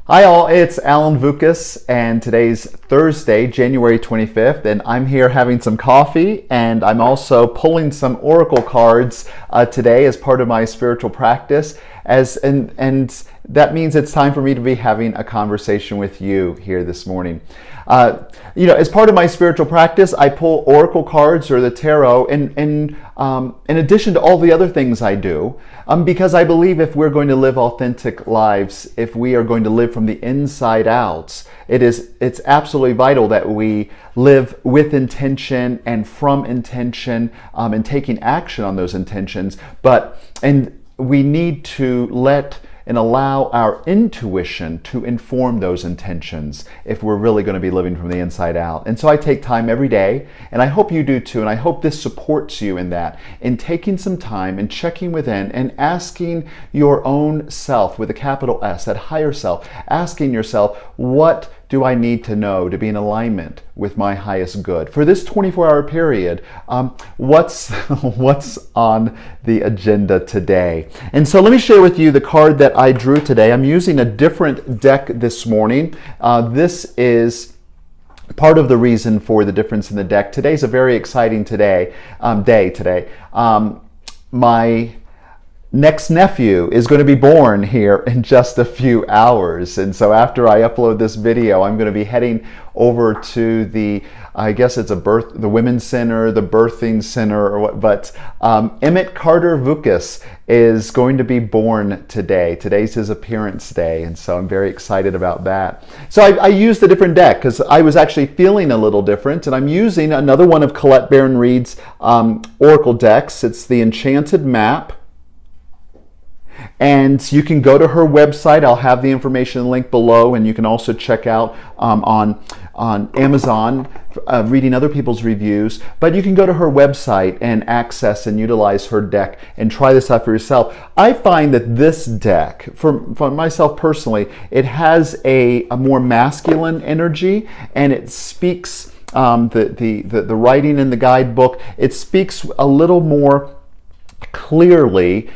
Hi all, it's Alan Vukas, and today's Thursday, January 25th, and I'm here having some coffee, and I'm also pulling some oracle cards today as part of my spiritual practice, and that means it's time for me to be having a conversation with you here this morning. As part of my spiritual practice, I pull oracle cards or the tarot in addition to all the other things I do, because I believe if we're going to live authentic lives, if we are going to live from the inside out, it's absolutely vital that we live with intention and from intention, and taking action on those intentions. And we need to let and allow our intuition to inform those intentions if we're really going to be living from the inside out. And so I take time every day, and I hope you do too, and I hope this supports you in that, in taking some time and checking within and asking your own self, with a capital S, that higher self, asking yourself, what do I need to know to be in alignment with my highest good? For this 24-hour period, what's on the agenda today? And so let me share with you the card that I drew today. I'm using a different deck this morning. This is part of the reason for the difference in the deck. Today's a very exciting day today. My next nephew is going to be born here in just a few hours, and so after I upload this video, I'm going to be heading over to the Women's Center, the Birthing Center, or what, but Emmett Carter Vukas is going to be born today. Today's his appearance day, and so I'm very excited about that. So I used a different deck because I was actually feeling a little different, and I'm using another one of Colette Baron-Reid's Oracle decks. It's the Enchanted Map. And you can go to her website. I'll have the information link below, and you can also check out on Amazon, reading other people's reviews. But you can go to her website and access and utilize her deck and try this out for yourself. I find that this deck, for myself personally, it has a more masculine energy, and it speaks the writing in the guidebook. It speaks a little more clearly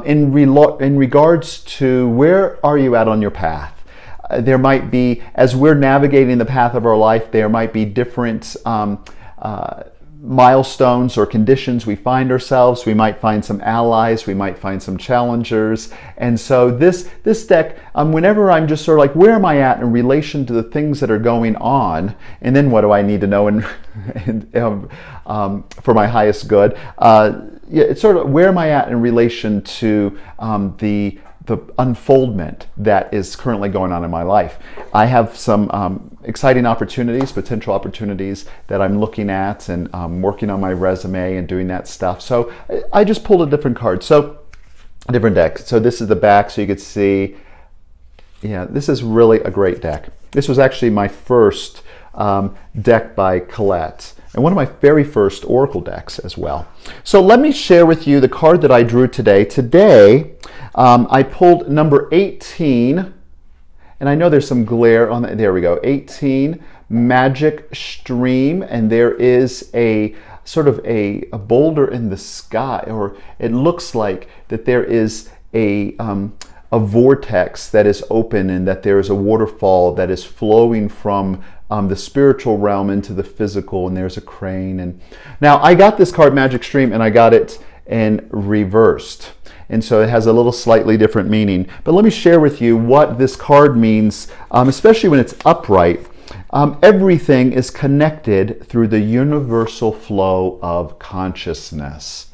in regards to where are you at on your path. There might be, as we're navigating the path of our life, there might be different milestones or conditions we find ourselves. We might find some allies, we might find some challengers. And so this deck, whenever I'm just sort of like, where am I at in relation to the things that are going on, and then what do I need to know for my highest good, it's sort of, where am I at in relation to the unfoldment that is currently going on in my life. I have some exciting opportunities, potential opportunities that I'm looking at, and working on my resume and doing that stuff. So I just pulled a different card, so a different deck. So this is the back, so you could see, yeah, this is really a great deck. This was actually my first deck by Colette, and one of my very first Oracle decks as well. So let me share with you the card that I drew today. Today, I pulled number 18, and I know there's some glare on that. There we go, 18, Magic Stream, and there is a sort of a boulder in the sky, or it looks like that there is a vortex that is open, and that there is a waterfall that is flowing from the spiritual realm into the physical, and there's a crane. And now I got this card, Magic Stream, and I got it in reversed, and so it has a little slightly different meaning. But let me share with you what this card means, especially when it's upright. Everything is connected through the universal flow of consciousness.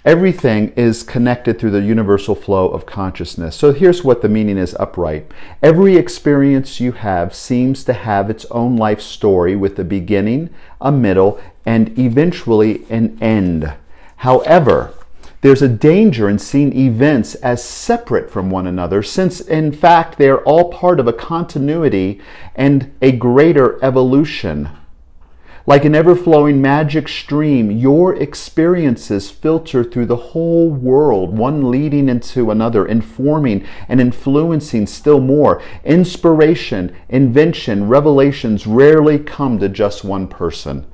Everything is connected through the universal flow of consciousness. So here's what the meaning is upright. Every experience you have seems to have its own life story, with a beginning, a middle, and eventually an end. However, there's a danger in seeing events as separate from one another, since in fact they are all part of a continuity and a greater evolution. Like an ever-flowing magic stream, your experiences filter through the whole world, one leading into another, informing and influencing still more. Inspiration, invention, revelations rarely come to just one person.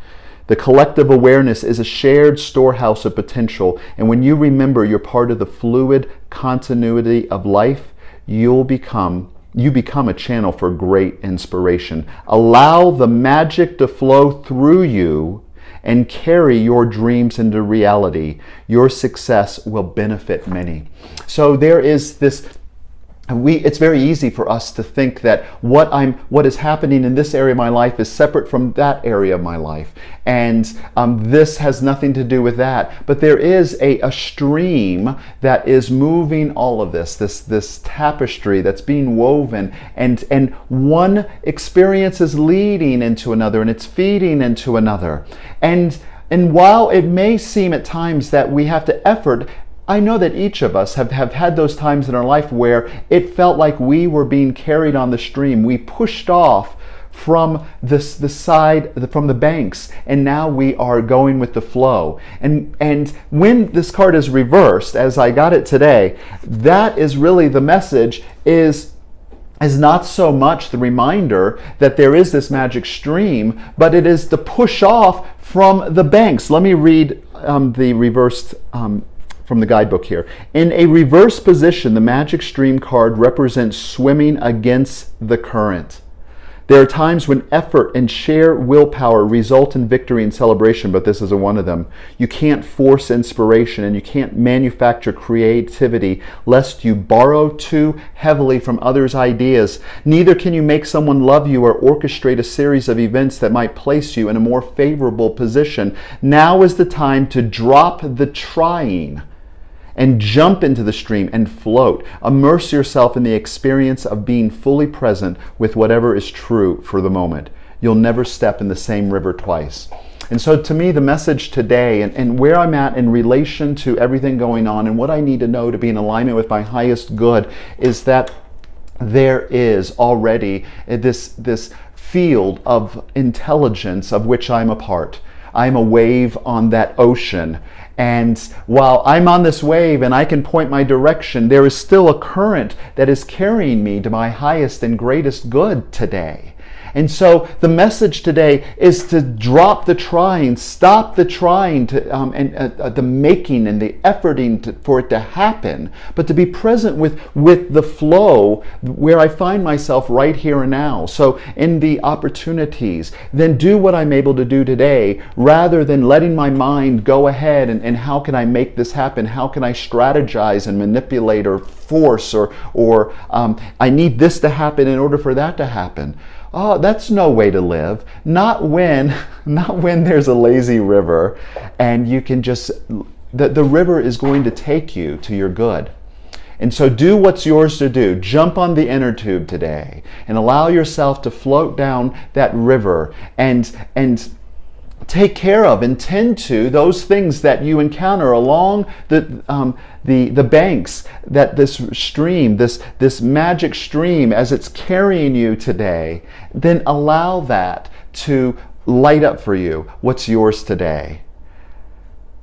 The collective awareness is a shared storehouse of potential, and when you remember you're part of the fluid continuity of life, you'll become you become a channel for great inspiration. Allow the magic to flow through you and carry your dreams into reality. Your success will benefit many. So there is this, it's very easy for us to think that what is happening in this area of my life is separate from that area of my life, and this has nothing to do with that. But there is a stream that is moving all of this tapestry that's being woven, and one experience is leading into another, and it's feeding into another. And while it may seem at times that we have to effort, I know that each of us have had those times in our life where it felt like we were being carried on the stream. We pushed off from the side, from the banks, and now we are going with the flow. And when this card is reversed, as I got it today, that is really the message, is not so much the reminder that there is this magic stream, but it is to push off from the banks. Let me read the reversed from the guidebook here. In a reverse position, the magic stream card represents swimming against the current. There are times when effort and sheer willpower result in victory and celebration, but this isn't one of them. You can't force inspiration, and you can't manufacture creativity lest you borrow too heavily from others' ideas. Neither can you make someone love you or orchestrate a series of events that might place you in a more favorable position. Now is the time to drop the trying and jump into the stream and float. Immerse yourself in the experience of being fully present with whatever is true for the moment. You'll never step in the same river twice. And so to me, the message today, and where I'm at in relation to everything going on and what I need to know to be in alignment with my highest good, is that there is already this field of intelligence of which I'm a part. I'm a wave on that ocean. And while I'm on this wave and I can point my direction, there is still a current that is carrying me to my highest and greatest good today. And so the message today is to drop the trying, stop the trying, the making and the efforting for it to happen, but to be present with the flow where I find myself right here and now. So in the opportunities, then do what I'm able to do today, rather than letting my mind go ahead and how can I make this happen? How can I strategize and manipulate or force or I need this to happen in order for that to happen. Oh, that's no way to live. Not when there's a lazy river and you can just, the river is going to take you to your good. And so do what's yours to do. Jump on the inner tube today and allow yourself to float down that river and take care of and tend to those things that you encounter along the banks, that this stream, this magic stream, as it's carrying you today. Then allow that to light up for you what's yours today.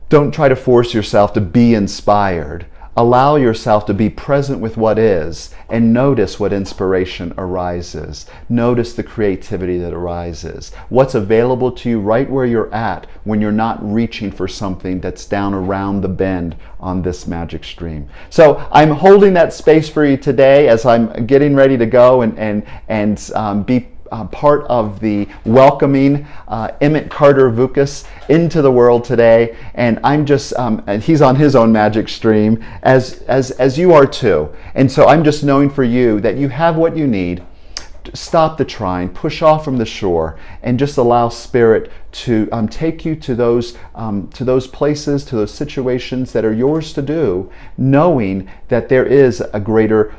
Don't try to force yourself to be inspired. Allow yourself to be present with what is and notice what inspiration arises. Notice the creativity that arises. What's available to you right where you're at when you're not reaching for something that's down around the bend on this magic stream. So I'm holding that space for you today as I'm getting ready to go and be part of the welcoming Emmett Carter Vukas into the world today, and I'm just and he's on his own magic stream as you are too. And so I'm just knowing for you that you have what you need. Stop the trying, push off from the shore, and just allow Spirit to take you to those places, to those situations that are yours to do, knowing that there is a greater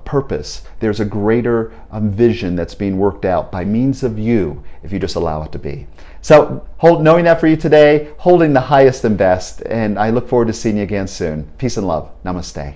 purpose. There's a greater vision that's being worked out by means of you if you just allow it to be. So knowing that for you today, holding the highest and best, and I look forward to seeing you again soon. Peace and love. Namaste.